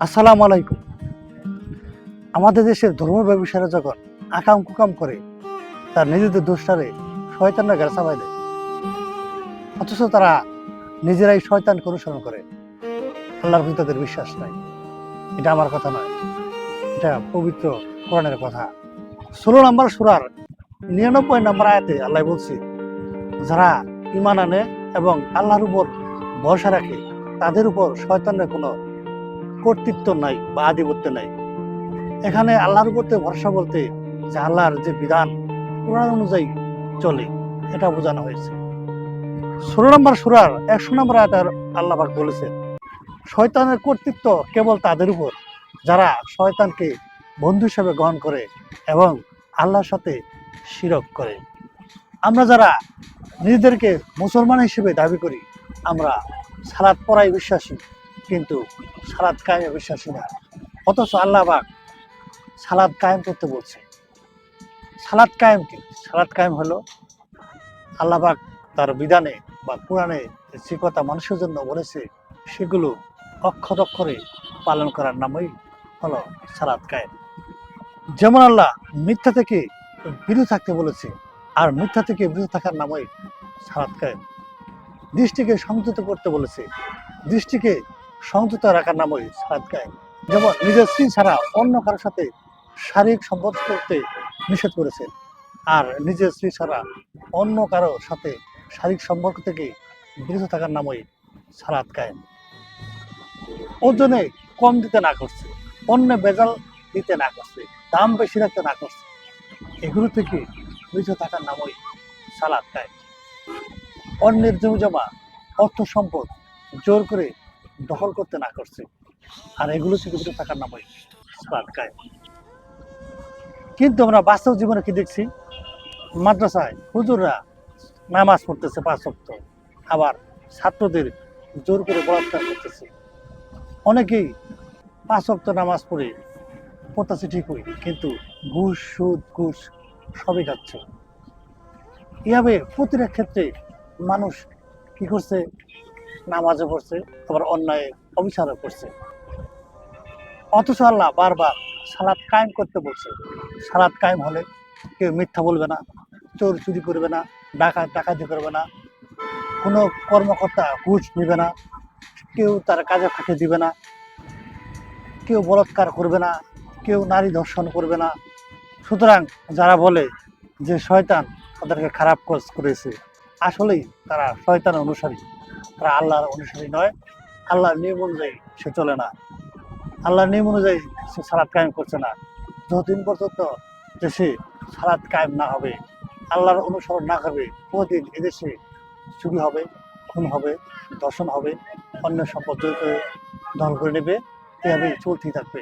আসসালামু আলাইকুম। আমাদের দেশের ধর্ম ব্যবসায়ীরা যখন আকাম কুকাম করে তার নিজেদের দোষটারে শয়তানরা ঘাড় চাপায় দেয়, অথচ তারা নিজেরাই শয়তানকে অনুসরণ করে। আল্লাহর প্রতি তাদের বিশ্বাস নাই। এটা আমার কথা নয়, এটা পবিত্র কোরআনের কথা। 16 নম্বর সূরার 99 নম্বর আয়াতে আল্লাহ বলছে, যারা ঈমান আনে এবং আল্লাহর উপর ভরসা রাখে তাদের উপর শয়তানের কোনো কর্তৃত্ব নাই বা আধিপত্য নাই। এখানে আল্লাহর উপর ভরসা বলতে যে আল্লাহর যে বিধান কোরআন অনুযায়ী চলে, এটা বোঝানো হয়েছে। 16 নম্বর সূরার 100 নম্বর আয়াতে আল্লাহ পাক বলেছেন, শয়তানের কর্তৃত্ব কেবল তাদের উপর যারা শয়তানকে বন্ধু হিসেবে গ্রহণ করে এবং আল্লাহর সাথে শিরক করে। আমরা যারা নিজেদেরকে মুসলমান হিসেবে দাবি করি, আমরা সালাত পড়ায় বিশ্বাসী, কিন্তু সালাত কায়েমে বিশ্বাসী না। অথচ আল্লাহ পাক সালাত কায়েম করতে বলছে। সালাত কায়েম কি? সালাত কায়েম হলো আল্লাহ পাক তার বিধানে বা কোরআনে যে কথা মানুষের জন্য বলেছে সেগুলো অক্ষর অক্ষরে পালন করার নামই হলো সালাত কায়েম। যেমন আল্লাহ মিথ্যা থেকে বিরত থাকতে বলেছে, আর মিথ্যা থেকে বিরত থাকার নামই সালাত কায়েম। দৃষ্টিকে সংযত করতে বলেছে, দৃষ্টিকে সংযত রাখার নামই সালাত কায়েম। যেমন নিজের স্ত্রী ছাড়া অন্য কারোর সাথে শারীরিক সম্পর্ক করতে নিষেধ করেছেন, আর নিজের স্ত্রী ছাড়া অন্য কারো সাথে শারীরিক সম্পর্ক থেকে বিরত থাকার নামই সালাত কায়েম। ওজনে কম দিতে না করছে, পণ্যে ভেজাল দিতে না করছে, দাম বেশি রাখতে না করছে, এগুলো থেকে বিরত থাকার নামই সালাত কায়েম। অন্যের জমি জমা অর্থ সম্পদ জোর করে দখল করতে না করছে, আর এগুলো থেকে বিরত থাকার নামই সালাত কায়েম। কিন্তু আমরা বাস্তব জীবনে কি দেখছি? মাদ্রাসায় হুজুররা নামাজ পড়তেছে 5 ওয়াক্ত, আবার ছাত্রদের জোর করে বলাৎকার করতেছে। অনেকেই 5 ওয়াক্ত নামাজ পড়তেছে ঠিকই, কিন্তু ঘুষ সুদ ঘুষ সবই খাচ্ছে। এভাবে প্রতিটা ক্ষেত্রে মানুষ কি করছে? নামাজও পড়ছে, আবার অন্যায় অবিচারও করছে। অথচ আল্লাহ বারবার সালাত কায়েম করতে বলছে। সালাত কায়েম হলে কেউ মিথ্যা বলবে না, চোর চুরি করবে না, ডাকাতি করবে না, কোনো কর্মকর্তা ঘুষ নেবে না, কেউ তার কাজে ফাঁকি দিবে না, কেউ বলাৎকার করবে না, কেউ নারী ধর্ষণ করবে না। সুতরাং যারা বলে যে শয়তান তাদেরকে খারাপ কাজ করেছে, আসলেই তারা শয়তানের অনুসারী, তারা আল্লাহর অনুসারী নয়। আল্লাহর নিয়ম অনুযায়ী সে চলে না, আল্লাহর নিয়ম অনুযায়ী সে সালাত কায়েম করছে না। যতদিন পর্যন্ত দেশে সালাত কায়েম না হবে, আল্লাহর অনুসরণ না করবে, প্রতিদিন এদেশে চুরি হবে, খুন হবে, ধর্ষণ হবে, অন্য সম্পদ দখল করে নেবে, এভাবে চলতেই থাকবে।